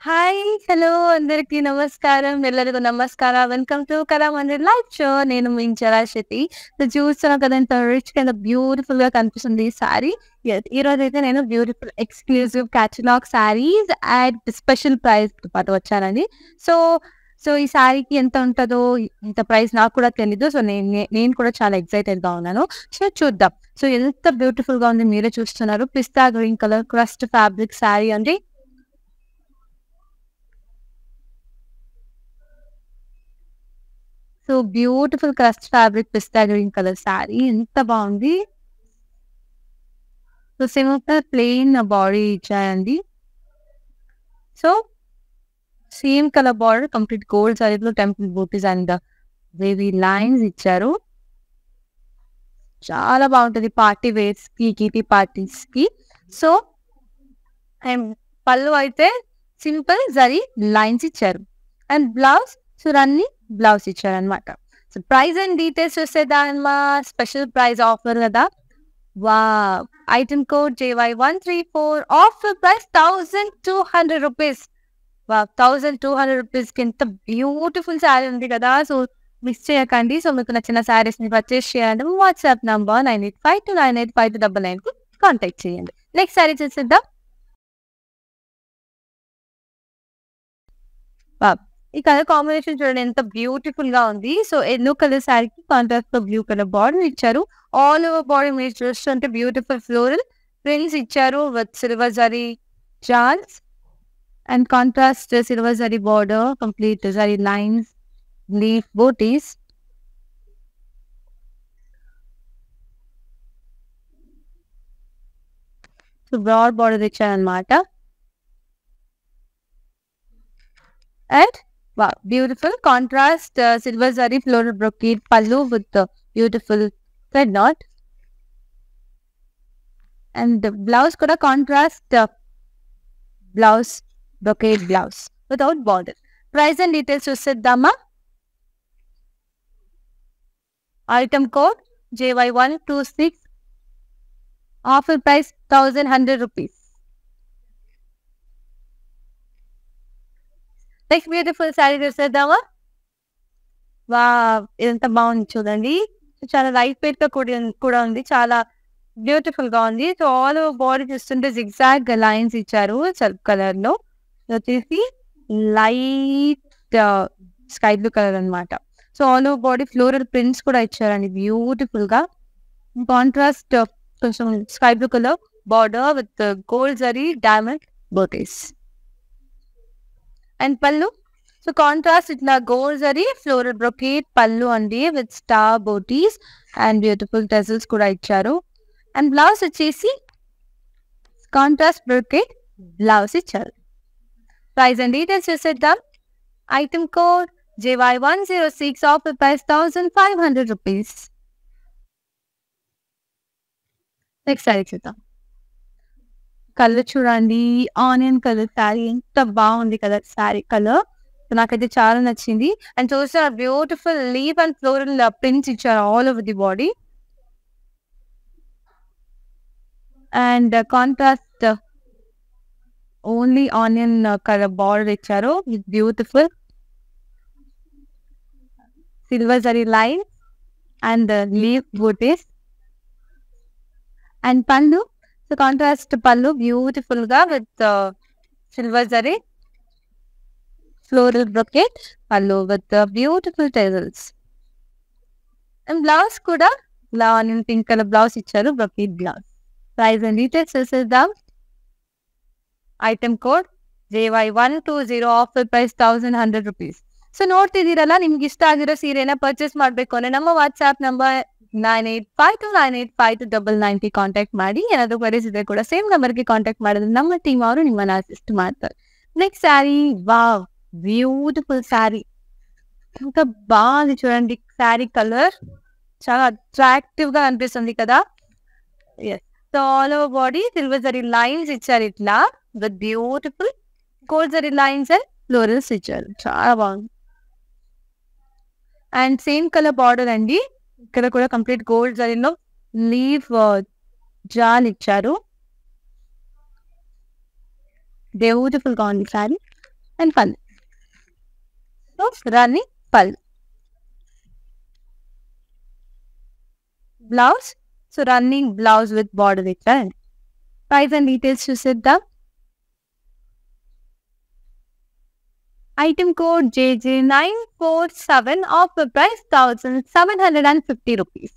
Hi! Hello! అందరికీ నమస్కారం. ಎಲ್ಲರಿಗೂ నమస్ಕಾರ. Welcome to Kalamandir live show. నేను మీ ఇంచల శృతి. సో చూస్తున్నాం కదా ఎంత రిచ్‌గా ఎంత బ్యూటిఫుల్‌గా కనిపిస్తుంది ఈ సారీ. యెస్. ఈరోజైతే నేను beautiful exclusive catalogue saris at special ప్రైస్‌తో పాటు వచ్చానండి. సో, సో ఈ సారీకి ఎంత ఉంటదో ఇంత ప్రైస్ నాకు కూడా తెలీదు. సో నేను కూడా చాలా ఎక్సైటెడ్‌గా ఉన్నాను. సో చూద్దాం. సో ఎంత బ్యూటిఫుల్‌గా ఉంది మీరే చూస్తున్నారు. Pista green colour crushed fabric sari అండి. So beautiful crushed fabric pista green colour sari ఎంత బాగుంది. సో సింపుల్ ప్లెయిన్ బాడీ ఇచ్చారండి. So same colour border complete gold సారీలో temple butis and wavy lines ఇచ్చారు. చాలా బాగుంటది పార్టీ వేర్స్ కి కిటీ పార్టీస్ కి. సో అండ్ పళ్ళు అయితే సింపుల్ జరీ లైన్స్ ఇచ్చారు. అండ్ బ్లౌజ్ చూడండి బ్లౌజ్ ఇచ్చారనమాట. సో ప్రైస్ అండ్ డీటెయిల్స్ చూసేద్దామా. స్పెషల్ ప్రైస్ ఆఫర్ కదా. Wow! Item code JY134 offer price ₹1200. Wow! ₹1200కి ఎంత బ్యూటిఫుల్ సారీ ఉంది కదా. సో మిస్ చేయకండి. సో మీకు నచ్చిన సారీస్‌ని పర్చేస్ చేయాలంటే వాట్సాప్ నంబర్ 9852985299కి కాంటాక్ట్ చేయండి. నెక్స్ట్ సారీ చూసేద్దాం. వావ్! ఈ కలర్ కాంబినేషన్ చూడండి ఎంత బ్యూటిఫుల్ గా ఉంది. సో యెల్లో కలర్ సారీకి కాంట్రాస్ట్ తో బ్లూ కలర్ బార్డర్ ఇచ్చారు. ఆల్ ఓవర్ బాడీ మీరు చూస్తుంటే బ్యూటిఫుల్ ఫ్లోరల్ ప్రింట్స్ ఇచ్చారు with silver zari charts and contrast silver zari border complete zari lines leaf butis. So broad border ఇచ్చారనమాట. And wow, beautiful contrast silver zari floral brocade pallu with the beautiful thread knot and the blouse kuda contrast blouse brocade blouse without border. Price and details chuseddama. Item code JY126 offer price ₹1100. Next beautiful sorry చూసేద్దామా. Wow! ఇదంతా బాగుంది చూడండి. చాలా light weight గా కూడా ఉంది. చాలా beautiful గా ఉంది. సో ఆల్ ఓవర్ బాడీ చూస్తుంటే జిగ్‌జాగ్ లైన్స్ ఇచ్చారు సెల్ఫ్ కలర్ లో. వచ్చేసి లైట్ స్కై బ్లూ కలర్ అన్నమాట. So all over body floral prints కూడా ఇచ్చారండి బ్యూటిఫుల్ గా. కాంట్రాస్ట్ కొంచెం sky blue colour border with gold zari diamond butis. And pallu so contrast ఇట్లా gold zari floral brocade pallu అండి with star butis and beautiful tassels కూడా ఇచ్చారు. అండ్ బ్లౌజ్ వచ్చేసి కాంట్రాస్ట్ బ్రొకేట్ బ్లౌజ్ ఇచ్చారు. ప్రైస్ అండ్ డీటెయిల్స్ చూసేద్దాం. Item code JY106 offer price ₹1500. Next sari చూద్దాం. Colour చూడండి onion colour sari ఎంత బాగుంది కలర్ శారీ కలర్. నాకైతే చాలా నచ్చింది. అండ్ చూస్తే beautiful leaf and floral prints ఇచ్చారు all over the body. And contrast only onion colour border ఇచ్చారు with beautiful silver zari line and leaf butis. And pallu so contrast pallu beautiful గా with silver zari floral brocade pallu with the beautiful tassels. And blouse kuda onion pink color blouse icharu brocade blouse. Price and details చూసేద్దాం. Item code JY120 offer price ₹1100. So ನೋಡ್ತಿದ್ದೀರಲ್ಲ ನಿಮ್ಗೆ ಇಷ್ಟ ಆಗಿರೋ ಸೀರೆನ purchase ಮಾಡಬೇಕು ಅಂದ್ರೆ ನಮ್ಮ WhatsApp number 9852985299 contact ಮಾಡಿ. ಏನಾದರೂ ಕ್ವರೀಸ್ ಇದ್ರೆ ಕೂಡ ಸೇಮ್ ನಂಬರ್ಗೆ ಕಾಂಟ್ಯಾಕ್ಟ್ ಮಾಡಿದ್ರೆ ನಮ್ಮ ಟೀಮ್ ಅವರು ನಿಮ್ಮನ್ನ ಅಸಿಸ್ಟ್ ಮಾಡ್ತಾರೆ. Next sari wow beautiful sari ఇంకా బాగుంది చూడండి. శారీ కలర్ చాలా అట్రాక్టివ్ గా అనిపిస్తుంది కదా. Yes. So all over body silver zari lines ఇచ్చారు ఇట్లా with beautiful gold zari lines and florals ఇచ్చారు. చాలా బాగుంది. అండ్ సేమ్ కలర్ బార్డర్ అండి. ఇక్కడ కూడా కంప్లీట్ గోల్డ్ జరీలో లీఫ్ జాల్ ఇచ్చారు. బ్యూటిఫుల్ గా ఉంది sari. and pallu. So running pallu. Blouse. So running blouse with border return. Price and details చూసేద్దాం. Item code JJ947, offer price 1,750 rupees.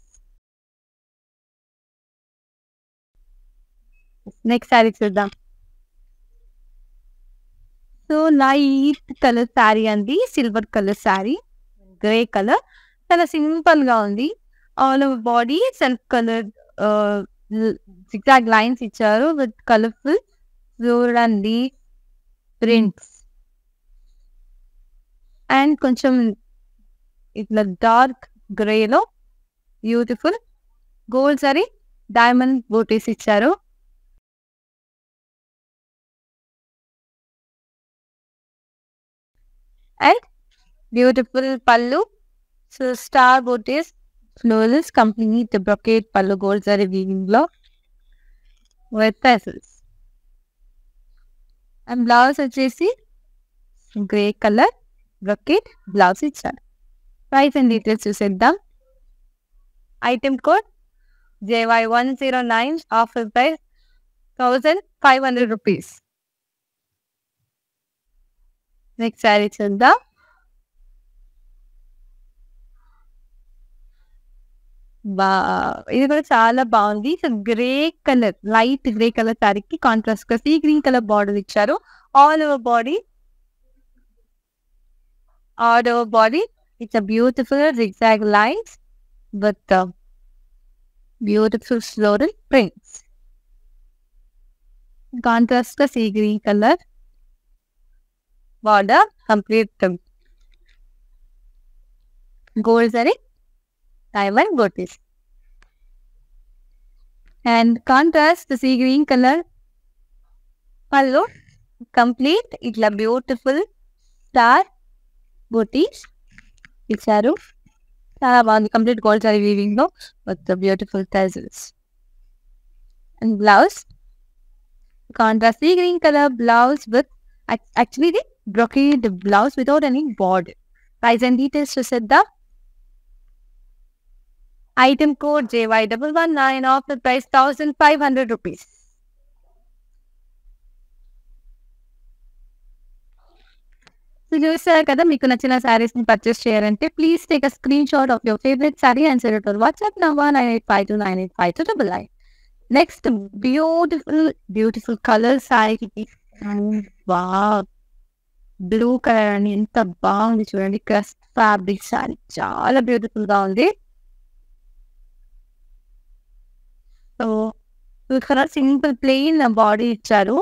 Next saree చూద్దాం. So light colour sari అండి, silver colour sari, grey colour, చాలా simple గా ఉంది. All over body self colour zigzag lines ఇచ్చారు with colourful చూడండి prints. And కొంచెం ఇట్లా dark గ్రేలో beautiful gold zari diamond butis ఇచ్చారు. And beautiful pallu. So star booties, florals, complete the brocade pallu gold zari weaving block with tassels. And blouse వచ్చేసి grey color brocade blouse ఇచ్చారు. Price and details చూసేద్దాం. Item code JY109, offer price 1,500 rupees. Next sari చూద్దాం. ఇది కూడా చాలా బాగుంది. So grey colour, light grey colour శారీకి contrast గా సీ గ్రీన్ కలర్ బార్డర్ ఇచ్చారు. All over body it's a beautiful zigzag lines with beautiful floral prints. Contrast గా sea green colour border, complete gold zari diamond booties. And contrast the sea green color pallu, complete itla beautiful star booties icharu. చాలా బాగుంది, complete gold zari weaving లో with the beautiful tassels. And blouse, contrast sea green color blouse with actually the brocade blouse without any border. Price and details చూసేద్దాం. Item code JY119, offer price 1,500 rupees. So చూసారు కదా, మీకు నచ్చిన శారీస్ ని purchase చేయాలంటే please take a screen shot of your favourite sari and send it to WhatsApp number 9852985299. Next beautiful colour శారీకి blue colour అని ఎంత బాగుంది చూడండి. క్రస్ట్ ఫ్యాబ్రిక్ శారీ చాలా బ్యూటిఫుల్ గా ఉంది. సో ఇక్కడ సింపుల్ ప్లెయిన్ బాడీ ఇచ్చారు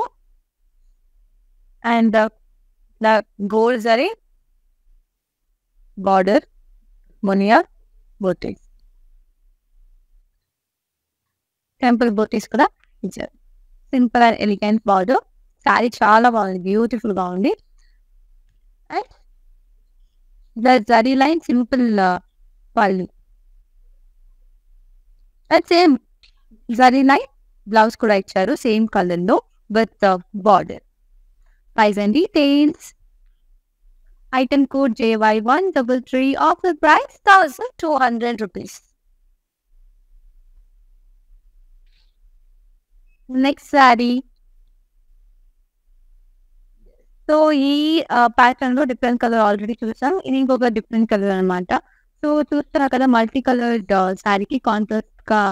అండ్ గోల్డ్ జరీ బార్డర్, మునియా బోటీస్, టెంపుల్ బోటీస్ కూడా ఇచ్చారు. Simple and elegant border. Sari చాలా బాగుంది, బ్యూటిఫుల్ గా ఉంది. And the zari line simple pallu and same zari line blouse కూడా ఇచ్చారు సేమ్ కలర్ లో with border. Price and details. Item code JY133, offer price 1,200 rupees. Next saree. So ఈ ప్యాటర్న్ లో డిఫరెంట్ కలర్ ఆల్రెడీ చూసాం, ఇది ఇంకొక డిఫరెంట్ కలర్ అనమాట. సో చూస్తున్నా కదా, మల్టీ కలర్డ్ శారీకి కాంట్రాస్ట్ గా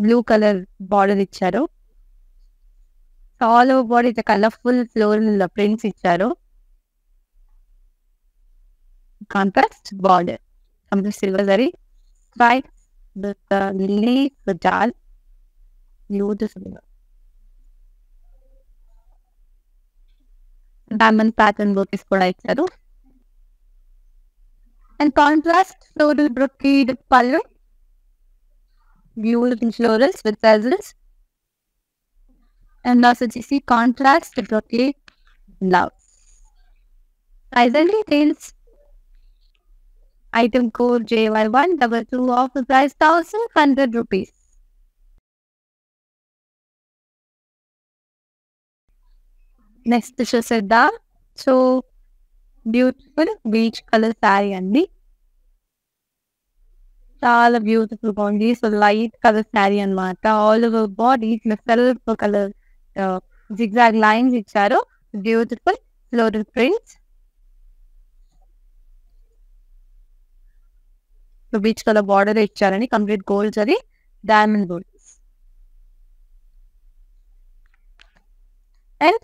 బ్లూ కలర్ బార్డర్ ఇచ్చారు. All over body colourful floral prints ఇచ్చారు. Contrast border, complete silver zari stripe with leaf jaal, beautiful diamond pattern butis కూడా ఇచ్చారు. అండ్ కాంట్రాస్ట్ ఫ్లోరల్ బ్రొకేడ్ పళ్ళు, beautiful florals with tassels. And also you see contrast brocade blouse. Price and details. Item code JY122, offer price 1,100 rupees. Next చూసేద్దాం. So beautiful beach colour sari అండి. చాలా beautiful గా ఉంది. So light colour sari అన్నమాట. All over body ఇట్లా self colour zigzag lines ఇచ్చారు. Beautiful floral prints. Peach colour border ఇచ్చారని complete gold zari diamond gold. And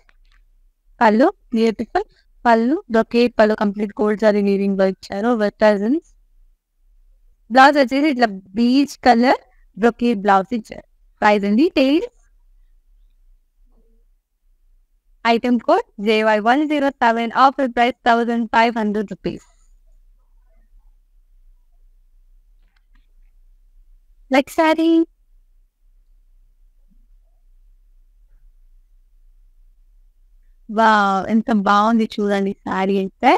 pallu beautiful pallu brocade pallu complete gold zari weaving లో ఇచ్చారు విత్ టజల్స్. బ్లౌజ్ వచ్చేసి ఇట్లా బీచ్ కలర్ బ్రొకేట్ బ్లౌజ్ ఇచ్చారు. Price అండి details. Item code JY107, offer price 1500 rupees. Next sari ఎంత బాగుంది చూడండి. శారీ అయితే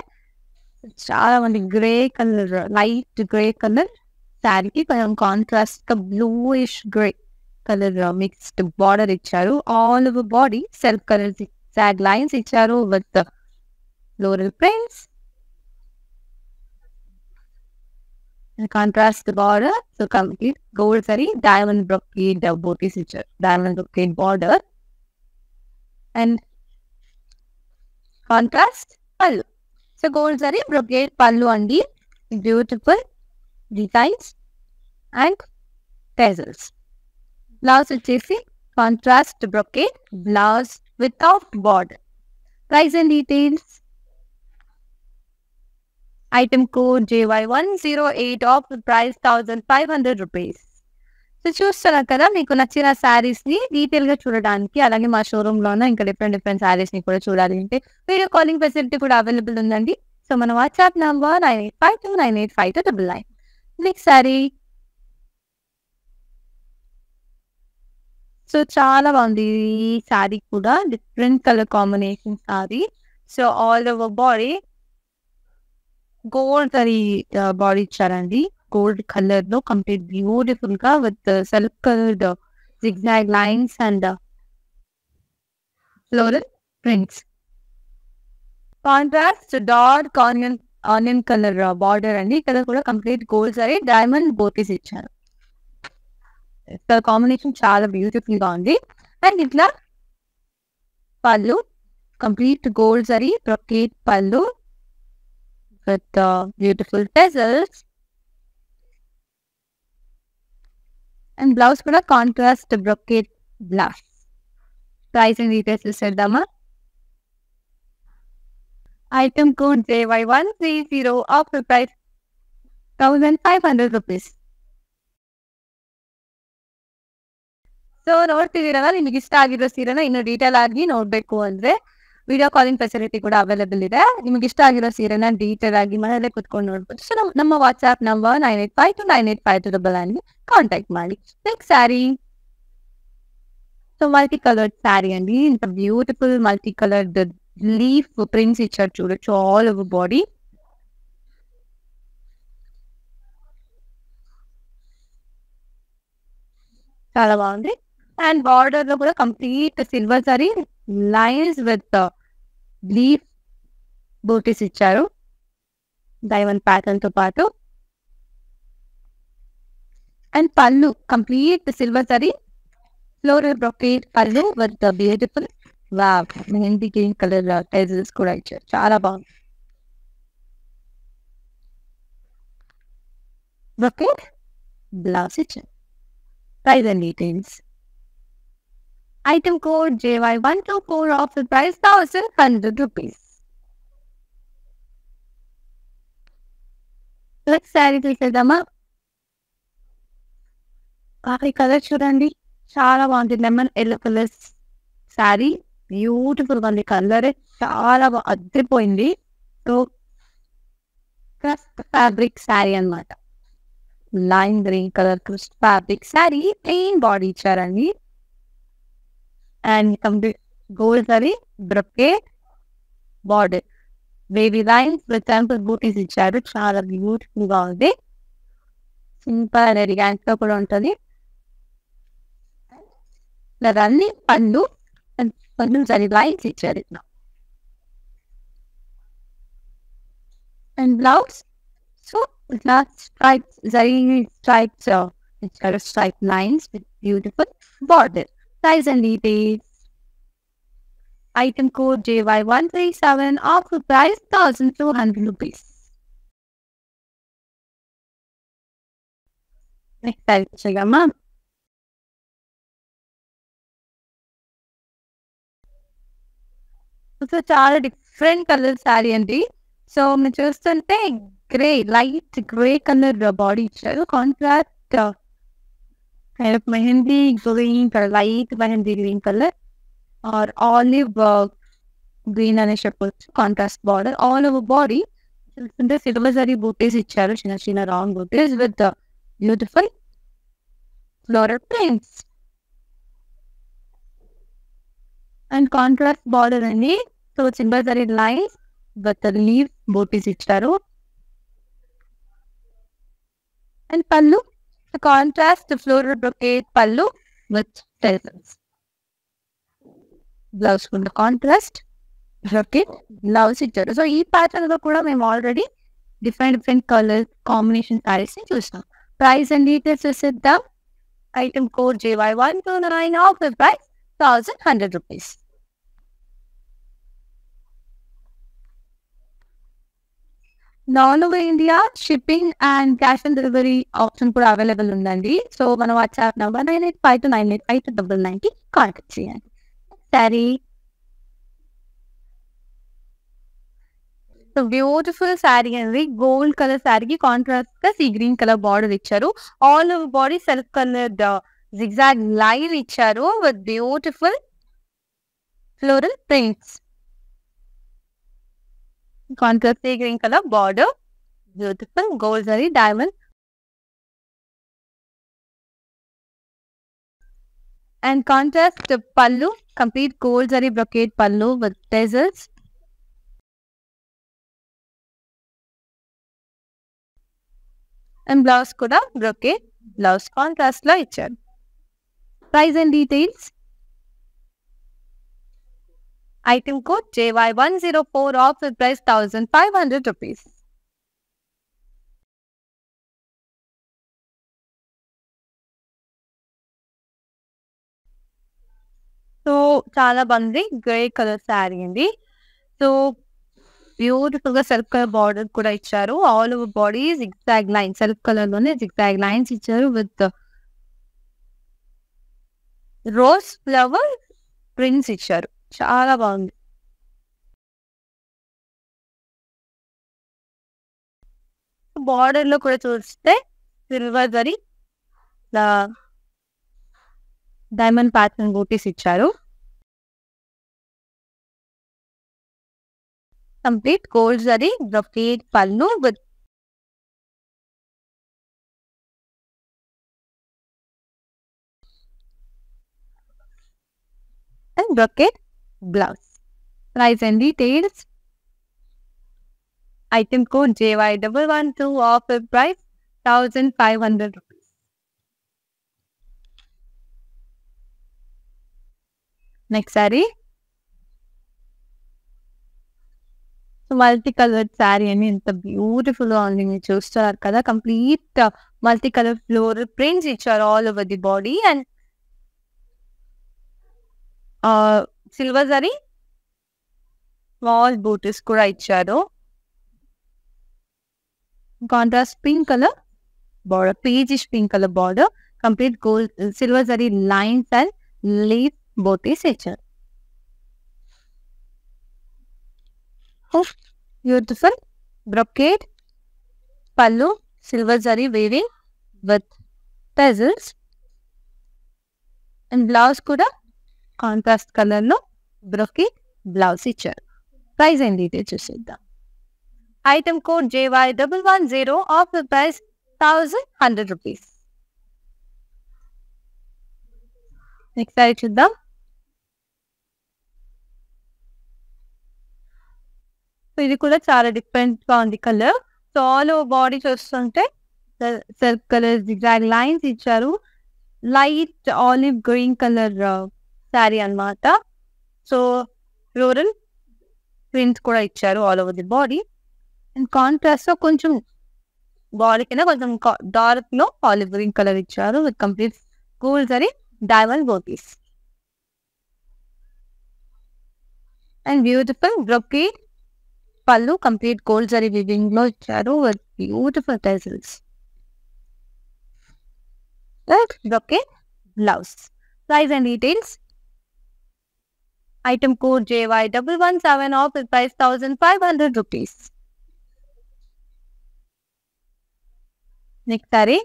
చాలా మంది grey colour light grey colour శారీకి కొంచెం కాంట్రాస్ట్ గా bluish grey colour mixed border ఇచ్చారు. All over body self colour zigzag lines ఇచ్చారు with floral prints. Contrast border. So complete gold zari diamond brocade butis ఇచ్చారు. Diamond brocade border and contrast pallu. So gold zari brocade pallu అండి. Beautiful designs and tassels. Blouse వచ్చేసి contrast brocade blouse without border. Price and details. Item code JY108, offer price 1500 rupees. So చూస్తున్నారు కదా, మీకు నచ్చిన శారీస్ ని detail గా చూడడానికి, అలాగే మా షోరూమ్ లోనే ఇంకా డిఫరెంట్ శారీస్ ని కూడా చూడాలి అంటే వీడియో కాలింగ్ ఫెసిలిటీ కూడా అవైలబుల్ ఉందండి. సో మన WhatsApp number 9852985299. Next sari. So చాలా బాగుంది ఈ శారీ కూడా. Different colour combination sari. So all over body gold zari body ఇచ్చారండి. గోల్డ్ కలర్ లో కంప్లీట్ బ్యూటిఫుల్ గా with self coloured zigzag lines and floral prints. Contrast dark onion colour border అండి. ఇక్కడ కూడా complete gold zari diamond butis ఇచ్చారు. కాంబినేషన్ చాలా బ్యూటిఫుల్ గా ఉంది. అండ్ ఇట్లా పళ్ళు కంప్లీట్ గోల్డ్ జరీ బ్రొకేట్ పళ్ళు with beautiful tassels and blouse kuda contrast brocade blouse. Price and details చూసేద్దామా. Item code JY130, offer price 1500 rupees. So ನೋಡ್ತಿದ್ದೀರಲ್ಲ, ನಿಮಗೆ ಇಷ್ಟ ಆಗಿರೋ ಸೀರೆನ ಇನ್ನು ಡೀಟೇಲ್ ಆಗಿ ನೋಡ್ಬೇಕು ಅಂದ್ರೆ ವಿಡಿಯೋ ಕಾಲಿಂಗ್ ಫೆಸಿಲಿಟಿ ಕೂಡ ಅವೈಲೇಬಲ್ ಇದೆ. ನಿಮಗೆ ಇಷ್ಟ ಆಗಿರೋ ಸೀರೆನ ಡೀಟೇಲ್ ಆಗಿ ಮನೆಯಲ್ಲೇ ಕುತ್ಕೊಂಡು ನೋಡ್ಬೋದು. ಸೊ ನಮ್ಮ ವಾಟ್ಸ್ಆಪ್ ನಂಬರ್ 9852985299 ಕಾಂಟ್ಯಾಕ್ಟ್ ಮಾಡಿ. Next sari. So multi coloured sari అండి. ఇంత beautiful multi coloured leaf prints ఇచ్చారు చూడొచ్చు ఆల్ ఓవర్ బాడీ. చాలా బాగుంది. అండ్ బార్డర్ లో కూడా complete silver zari lines with leaf butis ఇచ్చారు డైమండ్ ప్యాటర్న్ తో పాటు. And pallu complete silver zari floral brocade pallu with beautiful mehndi green colour tassels కూడా ఇచ్చారు. చాలా బాగుంది. బ్రొకేట్ బ్లౌజ్ ఇచ్చారు. Price and details. Item code JY124, offer price 1100 rupees. Next saree చూసేద్దామా. కాకి కలర్ చూడండి, చాలా బాగుంది. Lemon yellow colour sari beautiful గా ఉంది. కలర్ చాలా అద్దరిపోయింది. సో ఫ్యాబ్రిక్ శారీ అన్నమాట. Lime green colour crushed fabric sari, plain body ఇచ్చారండి. And complete gold zari brocade border baby lines with temple butis ఇచ్చారు. చాలా బ్యూటిఫుల్ గా ఉంది. సింపుల్ అండ్ ఎలిగెంట్ గా కూడా ఉంటుంది. అన్ని పళ్ళు సారీ లైన్స్ ఇచ్చారు. ఇట్లా And blouse. So that stripes, zari stripes, which are striped lines with beautiful border. Size and details. Item code JY137, offer price 1,200 rupees. Next time, Shagama. So చాలా different colour sari అండి. So మీరు చూస్తుంటే grey, light grey colour body ఇచ్చారు. Contrast mehndi green colour, light mehndi green colour or olive green అనే చెప్పొచ్చు. Contrast border all over body చూస్తుంటే silver zari butis ఇచ్చారు, చిన్న చిన్న రాంగ్ butis with beautiful floral prints and contrast border అండి. So silver zari lines with leaf butis ఇచ్చారు. And pallu contrast floral brocade pallu with టెజల్స్. Blouse కూడా కాంట్రాస్ట్ బ్రొకేట్ బ్లౌజ్ ఇచ్చారు. సో ఈ ప్యాటర్న్ లో కూడా మేము already different colour combination saris ని చూసాం. ప్రైస్ అండ్ డీటెయిల్స్ చూసేద్దాం. Item code JY129, offer price 1,100 rupees. All over India shipping and cash on delivery option కూడా అవైలబుల్ ఉందండి. సో మన వాట్సాప్ నంబర్ 9852985299 కి కాంటాక్ట్ చేయండి. సారీ సో బ్యూటిఫుల్ శారీ అండి. గోల్డ్ కలర్ శారీకి కాంట్రాస్ట్ గా సీ గ్రీన్ కలర్ బార్డర్ ఇచ్చారు. All over body self colour zigzag line ఇచ్చారు with beautiful floral prints. Contrast see green colour border, beautiful gold zari diamond and contrast పళ్ళు, complete gold zari brocade pallu with tassels. And blouse కూడా brocade blouse contrast లో ఇచ్చారు. Price and details. Item code JY104, offer price 1,500 rupees. So చాలా బాగుంది. Grey colour sari అండి. So beautiful గా self colour border కూడా ఇచ్చారు. All over body zigzag line, self colour లోనే జిగ్జాగ్ లైన్స్ ఇచ్చారు విత్ రోజ్ ఫ్లవర్ ప్రింట్స్ ఇచ్చారు. చాలా బాగుంది. బార్డర్ లో కూడా చూస్తే silver zari diamond pattern butis ఇచ్చారు. Complete gold zari brocade pallu with and brocade blouse. Price and details. Item code JY112, offer price 1,500 rupees. Next saree. So multi colour sari అని ఎంత బ్యూటిఫుల్ గా ఉంది, మీరు చూస్తున్నారు కదా. Complete multi colour floral prints ఇచ్చారు all over the body and silver zari small butis కూడా ఇచ్చారు. Contrast pink colour border, peachish pink colour border, complete gold silver zari lines and leaf butis ఇచ్చారు. Beautiful brocade pallu, silver zari weaving with tassels and blouse కూడా contrast colour లో brocade blouse ఇచ్చారు. Price and details చూసేద్దాం. Item code JY110, offer price 1,100 rupees. Next sari చూద్దాం. So ఇది కూడా చాలా different గా ఉంది colour. So all over body చూస్తుంటే సెల్ఫ్ కలర్ జిగ్జాగ్ లైన్స్ ఇచ్చారు. Light olive green colour sari అన్నమాట. సో ఫ్లోరల్ ప్రింట్స్ కూడా ఇచ్చారు all over the body. And contrast లో కొంచెం బాడీ కింద కొంచెం డార్క్ లో ఆలివ్ గ్రీన్ కలర్ ఇచ్చారు with complete gold zari diamond butis. And beautiful brocade pallu complete gold zari weaving లో ఇచ్చారు with beautiful టెజల్స్. Brocade blouse. Price and details. Item code JY117 off with price 1,500 rupees. Next sorry.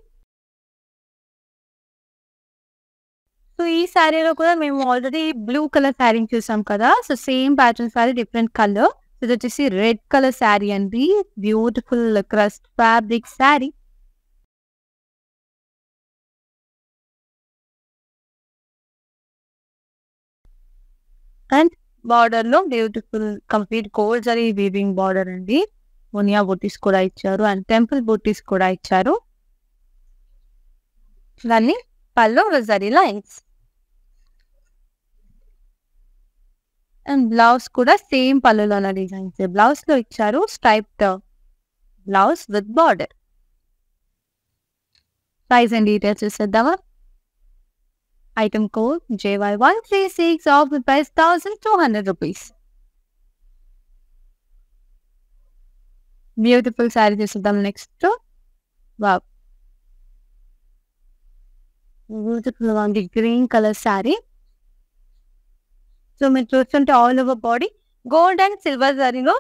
So ఈ శారీలో కూడా మేము already blue colour sari చూసాం కదా. So same pattern sari different colour. ఇది వచ్చేసి రెడ్ కలర్ శారీ అండి. Beautiful crushed fabric sari. And border లో beautiful complete gold zari weaving border అండి. మునియా బూటీస్ కూడా ఇచ్చారు అండ్ టెంపుల్ బూటీస్ కూడా ఇచ్చారు. దాన్ని పళ్ళు జరీ లైన్స్. అండ్ బ్లౌజ్ కూడా సేమ్ పళ్ళులోన డిజైన్స్ బ్లౌజ్ లో ఇచ్చారు. Striped blouse with border. Price and details చూసేద్దామా. Item code JY136 off with price 1,200 rupees. Beautiful sari చూద్దాం నెక్స్ట్. వావ్, బ్యూటిఫుల్ గా ఉంది గ్రీన్ కలర్ శారీ. సో మీరు చూస్తుంటే all over body gold and silver జరీలో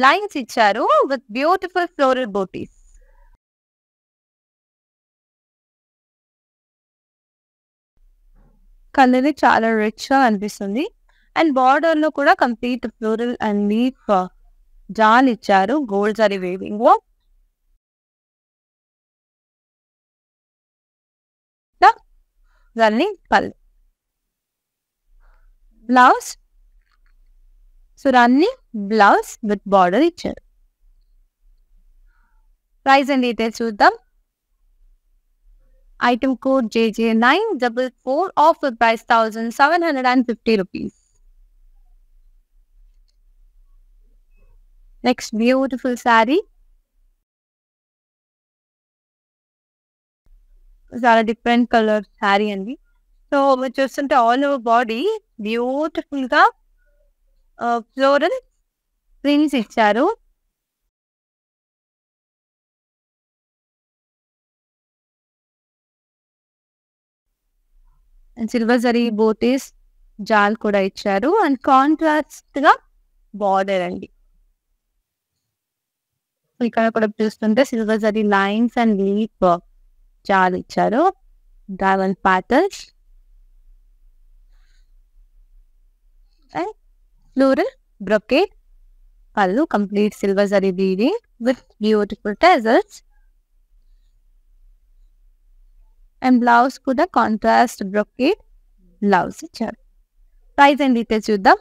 లైన్స్ ఇచ్చారు with beautiful floral butis. Colour చాలా rich గా అనిపిస్తుంది. అండ్ బార్డర్ లో కూడా complete floral and leaf jaal ఇచ్చారు గోల్డ్ జరీ వేవింగ్ లో. పళ్ళు blouse. So running blouse with border ఇచ్చారు. ప్రైస్ అండ్ డీటెయిల్స్ చూద్దాం. Item code JJ944 off with price 1,750 rupees. Next beautiful saree. చాలా డిఫరెంట్ కలర్ శారీ అండి. సో మీరు చూస్తుంటే ఆల్ ఓవర్ బాడీ బ్యూటిఫుల్ గా ఫ్లోరల్ ప్రింట్స్ ఇచ్చారు. అండ్ సిల్వర్ జరీ బోటీస్ జాల్ కూడా ఇచ్చారు. అండ్ కాంట్రాస్ట్ గా బార్డర్ అండి. ఇక్కడ కూడా చూస్తుంటే silver zari lines and leaf jaal ఇచ్చారు. Dragon patterns and floral brocade pallu complete silver zari weaving with beautiful tassels. And blouse కూడా కాంట్రాస్ట్ బ్రొకేట్ బ్లౌజ్ ఇచ్చారు. ప్రైస్ అండ్ డీటెయిల్స్ చూద్దాం.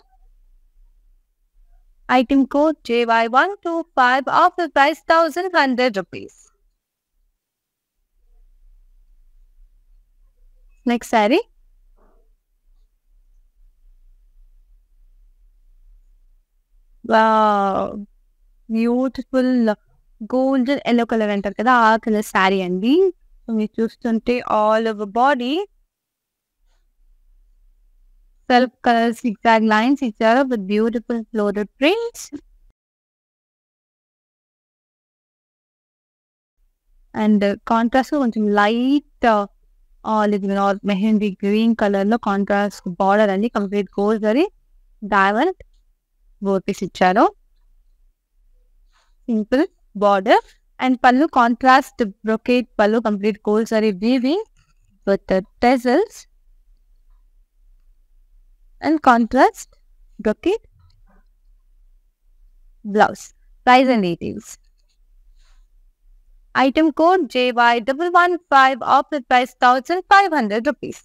Item code JY125 off the price 1,100 rupees. Next saree. Wow, beautiful golden yellow colour అంటారు కదా ఆ colour sari అండి. మీరు చూస్తుంటే all over body self colour zigzag lines ఇచ్చారు with beautiful floral prints. And contrast కొంచెం light olive or mehndi green colour లో contrast border అండి. Complete gold zari diamond butis ఇచ్చారు. Simple border and pallu contrast brocade pallu complete gold zari weaving with tassels and contrast brocade blouse. Price and details. Item code JY115 off the price 1,500 rupees.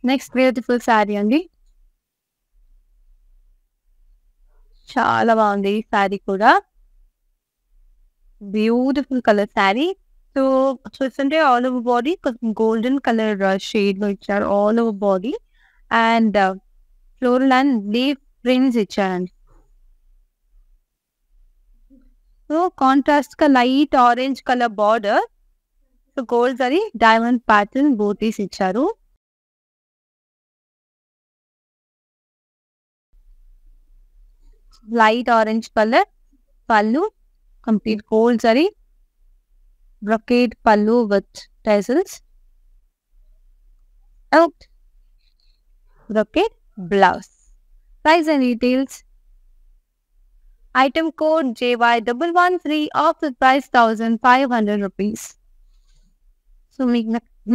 Next beautiful saree అండి. చాలా బాగుంది ఈ శారీ కూడా. Beautiful colour sari. So చూస్తుంటే all over body కొంచెం golden colour shade లో ఇచ్చారు all over body. And floral and leaf prints ఇచ్చారండి. సో కాంట్రాస్ట్ గా light orange colour border, so gold zari diamond pattern butis ఇచ్చారు. Light orange colour pallu, complete gold zari brocade pallu with tassels and brocade blouse. Price and details. Item code JY113 of the price 1500 rupees. So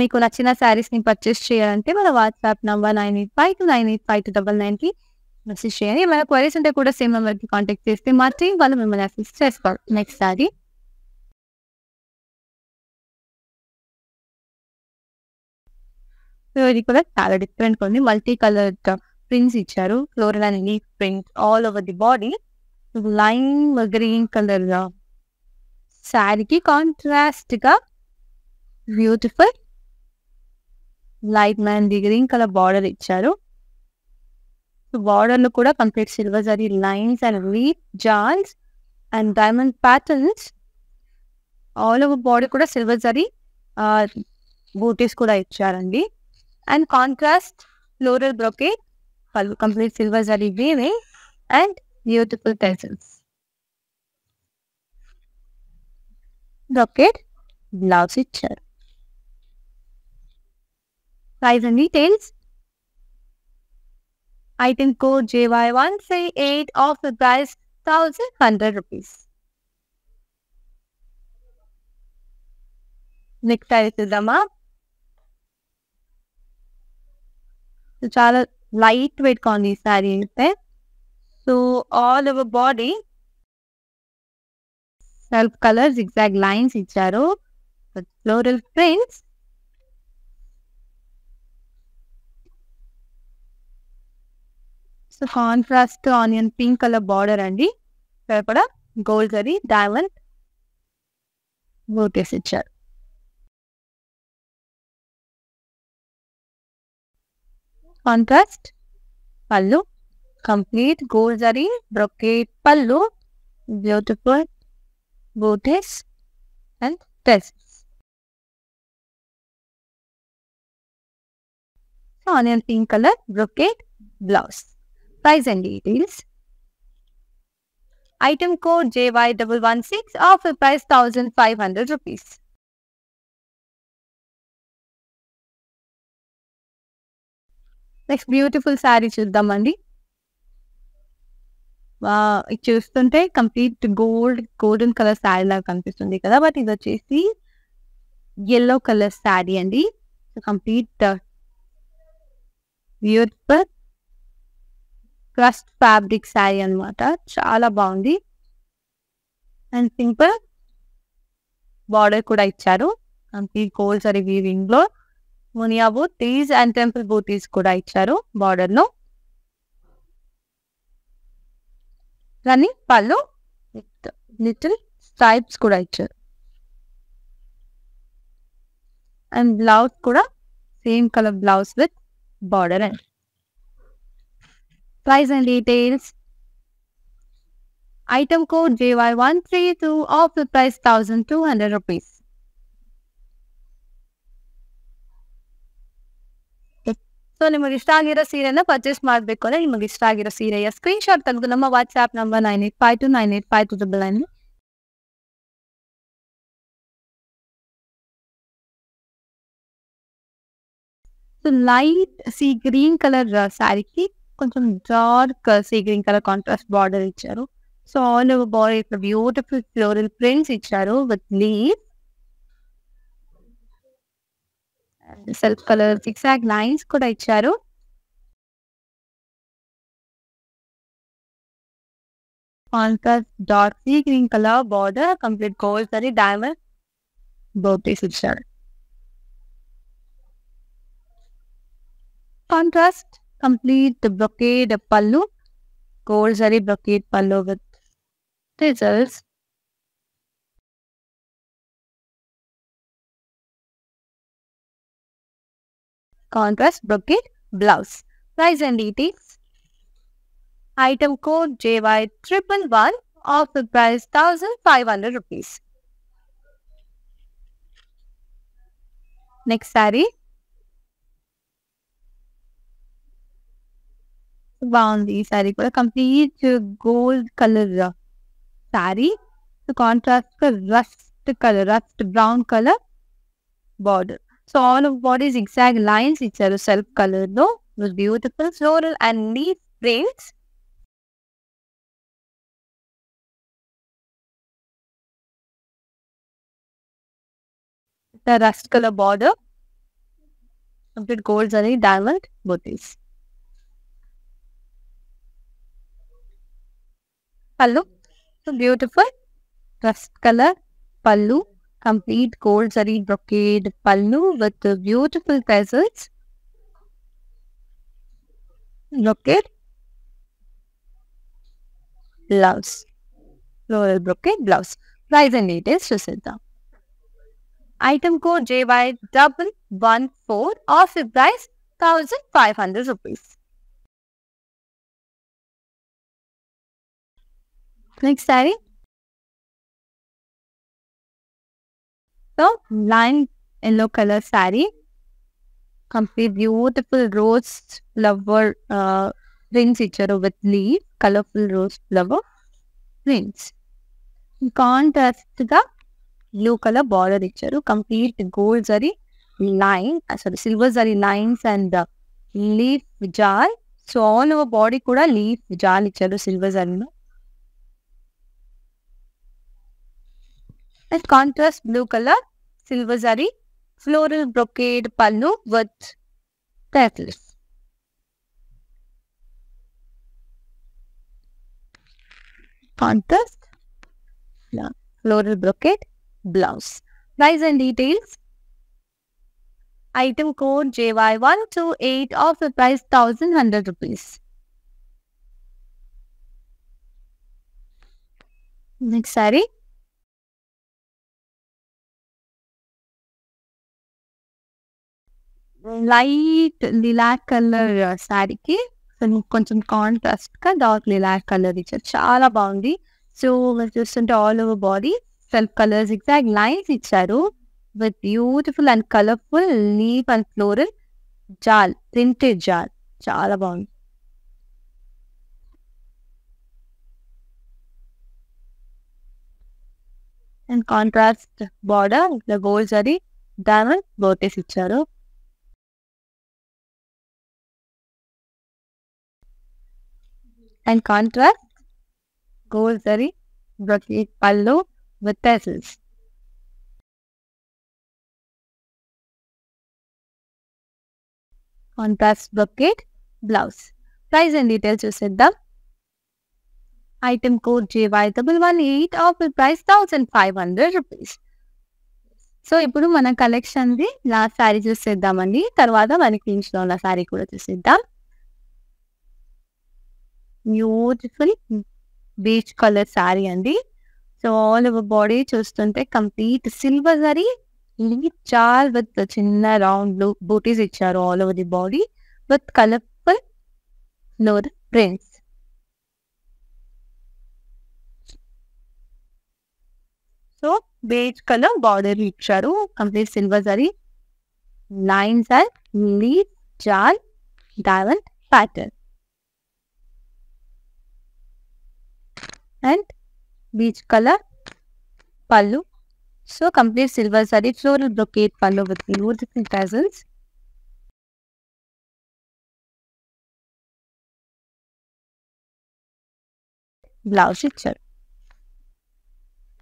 మీకు నచ్చిన శారీస్ ని purchase చేయాలంటే మన WhatsApp number 9852985299కి message చేయండి. ఏమైనా queries ఉంటే కూడా సేమ్ నెంబర్కి కాంటాక్ట్ చేస్తే మా టీం వాళ్ళు మిమ్మల్ని అసిస్ట్ చేస్తారు. నెక్స్ట్ శారీ సో ఇది కూడా చాలా డిఫరెంట్ ఉంది. మల్టీ కలర్ ప్రింట్స్ ఇచ్చారు. Floral and leaf print all over the body. Lime green colour శారీకి కాంట్రాస్ట్ గా బ్యూటిఫుల్ లైట్ మ్యాండీ గ్రీన్ కలర్ బార్డర్ ఇచ్చారు. బార్డర్ లో కూడా complete silver zari lines and leaf jaals and diamond patterns all over body కూడా silver zari butis కూడా ఇచ్చారండి. And contrast floral brocade, complete silver zari weaving and beautiful tassels. Brocade blouse picture. Price and details. Item code JY138 of the price 1100 rupees. Next size is the చాలా light weight గా ఉంది ఈ శారీ అయితే. So all over body self colour zigzag lines ఇచ్చారు. Floral prints, so contrast onion pink colour border అండి. ఇక్కడ కూడా gold zari diamond butis ఇచ్చారు. కాంట్రాస్ట్ పళ్ళు, కంప్లీట్ గోల్డ్ జరీ బ్రొకేడ్ పళ్ళు, beautiful buttis and tassels. Onion pink color brocade blouse. Price and details. Item code JY116 of the price 1500 rupees. Next beautiful sari చూద్దామండి. ఇది చూస్తుంటే complete golden colour sari లాగా కనిపిస్తుంది కదా, బట్ ఇది వచ్చేసి yellow కలర్ శారీ అండి. Complete beautiful crushed fabric sari అనమాట. చాలా బాగుంది అండ్ సింపుల్ బార్డర్ కూడా ఇచ్చారు. కంప్లీట్ గోల్డ్ జరీ వీవింగ్ లో మునియా బూటీస్ అండ్ టెంపుల్ బూటీస్ కూడా ఇచ్చారు బార్డర్ లో. రన్నింగ్ పళ్ళు విత్ లిటిల్ స్ట్రైప్స్ కూడా ఇచ్చారు. అండ్ బ్లౌజ్ కూడా same colour blouse with border and price and details. Item code JY132 of the price 1200 rupees. So ನಿಮಗೆ ಇಷ್ಟ ಆಗಿರೋ ಸೀರೆನ ಪರ್ಚೇಸ್ ಮಾಡಬೇಕು ಅಂದ್ರೆ ನಿಮಗೆ ಇಷ್ಟ ಆಗಿರೋ ಸೀರೆಯ ಸ್ಕ್ರೀನ್ ಶಾಟ್ ತೆಗೆದು ನಮ್ಮ WhatsApp number 9852985299 so light sea green colour శారీకి కొంచెం dark sea green colour contrast border ఇచ్చారు. సో ఆల్ ఓవర్ బాడీ ఇక్కడ బ్యూటిఫుల్ ఫ్లోరల్ ప్రింట్స్ ఇచ్చారు with leaf self colour zigzag lines కూడా ఇచ్చారు. Contrast dark sea green colour border, complete gold zari diamond butis ఇచ్చారు. Contrast complete brocade పళ్ళు, gold zari brocade పళ్ళు with tassels. Contrast brocade blouse. Price and details. Item code JY111, offer price 1500 rupees. Next saree. బాగుంది ఈ sorry కూడా complete gold colour sorry contrast rust brown colour border. So all of bodies exact lines ఇచ్చారు self colour లో beautiful floral and leaf prints. The rust color border, complete gold zari diamond booties. Pallu, so beautiful rust color pallu, complete gold zari brocade pallu with the beautiful tassels. Brocade blouse, floral brocade blouse. Price and details చూసేద్దాం. Item code JY114, offer price 1500 rupees. Next saree. So lime yellow color saree, complete beautiful rose flower rings icharu with leaf, colorful rose flower rings. Contrast ga blue color border icharu, complete gold zari line, sorry silver zari lines and leaf jar. So all over body kuda leaf jar icharu silver zari no. And contrast blue color silver zari floral brocade pallu with tassels. Contrast floral brocade blouse. Price and details. Item code JY128, offer price 1100 rupees. Next saree. Light lilac colour శారీకి కొంచెం contrast గా dark lilac colour ఇచ్చారు, చాలా బాగుంది. So మీరు చూస్తుంటే all over body self colours exact lines ఇచ్చారు with beautiful and colourful leaf and floral jaal printed jaal, చాలా బాగుంది. అండ్ కాంట్రాస్ట్ బార్డర్ ఇట్లా గోల్డ్ జరీ డైమండ్ బోటెస్ ఇచ్చారు. And contrast gold zari brocade pallu with tassels. Contrast brocade blouse. Price and details చూసేద్దాం. Item code JY118, offer price 1500 rupees. So ఇప్పుడు మన collection the last sari చూసేద్దామండి, తర్వాత మనకి ఇంట్లో ఉన్న శారీ కూడా చూసేద్దాం. బ్యూటిఫుల్ బీచ్ కలర్ శారీ అండి. సో ఆల్ ఓవర్ బాడీ చూస్తుంటే complete silver zari leaf jaal with చిన్న రౌండ్ బ్లూ బూటీస్ ఇచ్చారు all over the body with colourful floral prints. So beige colour border ఇచ్చారు, complete silver zari lines and leaf jaal diamond pattern. And beach color pallu. So complete silver saree floral brocade pallu with beautiful tassels. Blouse picture.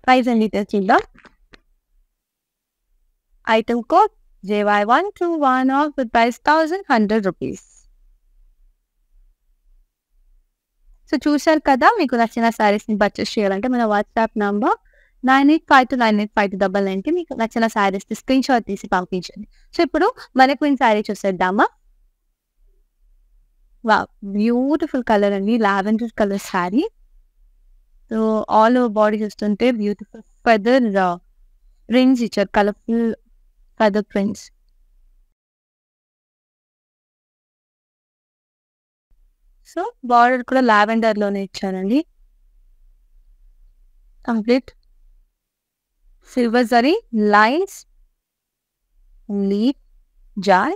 Price and details చూద్దాం. Item code JY121, off with price 1100 rupees. So చూశారు కదా, మీకు నచ్చిన శారీస్ని purchase చేయాలంటే మన WhatsApp number 9852985299కి మీకు నచ్చిన శారీస్ని స్క్రీన్ షాట్ తీసి పంపించండి. సో ఇప్పుడు మనకు ఈ శారీ చూసేద్దామా. వా బ్యూటిఫుల్ కలర్ అండి, lavender colour sari. So all over body చూస్తుంటే బ్యూటిఫుల్ ఫెదర్ ప్రింట్స్ ఇచ్చారు, colourful feather prints. So border కూడా లావెండర్ లోనే ఇచ్చారండి. Complete silver zari lines, leaf, జాయ్,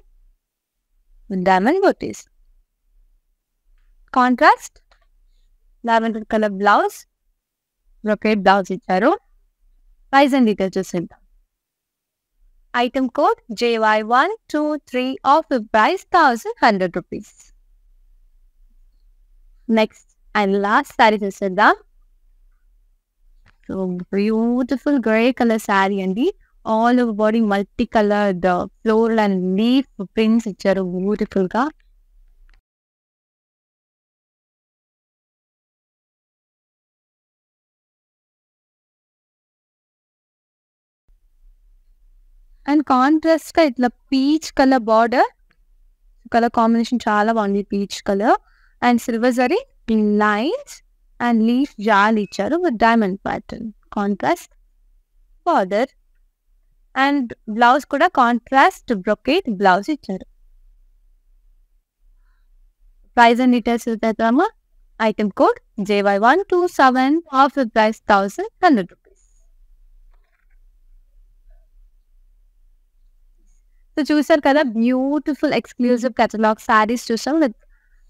diamond butis. Contrast lavender colour blouse, brocade blouse ఇచ్చారు. ప్రైస్ అండ్ డీటెయిల్స్ చూసేద్దాం. Item code JY123 offer price 1100 rupees. Next and last sari చూసేద్దాం. So beautiful grey colour sari అండి. All over body multi colour floral and leaf prints ఇచ్చారు beautiful గా. And contrast గా ఇట్లా peach colour border, colour combination చాలా బాగుంది. Peach colour and silver zari lines and leaf jaal ఇచ్చారు with diamond pattern. Contrast border and blouse కూడా contrast brocade blouse ఇచ్చారు. Price and details చూద్దామా. Item code JY127 offer price 1100 rupees. So చూసారు కదా, beautiful exclusive catalogue saris చూసాం with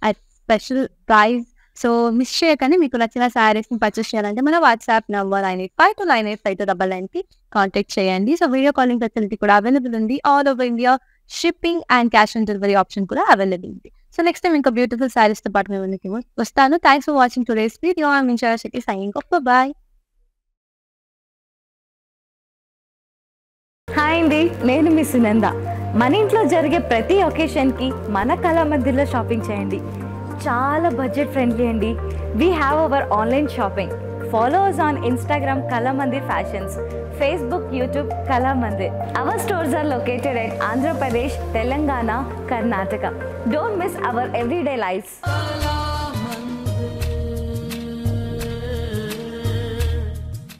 at special price. So miss చేయకండి. మీకు నచ్చిన శారీస్ని పర్చేస్ చేయాలంటే మన వాట్సాప్ నెంబర్ 9852985299కి కాంటాక్ట్ చేయండి. సో వీడియో కాలింగ్ ఫెసిలిటీ కూడా అవైలబుల్ ఉంది. All over India shipping and cash on delivery option కూడా అవైలబుల్ ఉంది. సో నెక్స్ట్ టైం ఇంకా బ్యూటిఫుల్ శారీస్తో పాటు మేము ముందుకు వస్తాను. Thanks for watching today's video. I mean Shakti signing off. Bye. Hi అండి, నేను మీ సునంద. మన ఇంట్లో జరిగే ప్రతి ఒకేషన్కి మన కళామందిర్లో షాపింగ్ చేయండి. చాలా బడ్జెట్ ఫ్రెండ్లీ అండి. We have our online shopping. Follow us on Instagram Kalamandir Fashions, Facebook, YouTube Kalamandir. Our stores are located at Andhra Pradesh, Telangana, Karnataka. Don't miss our everyday lives.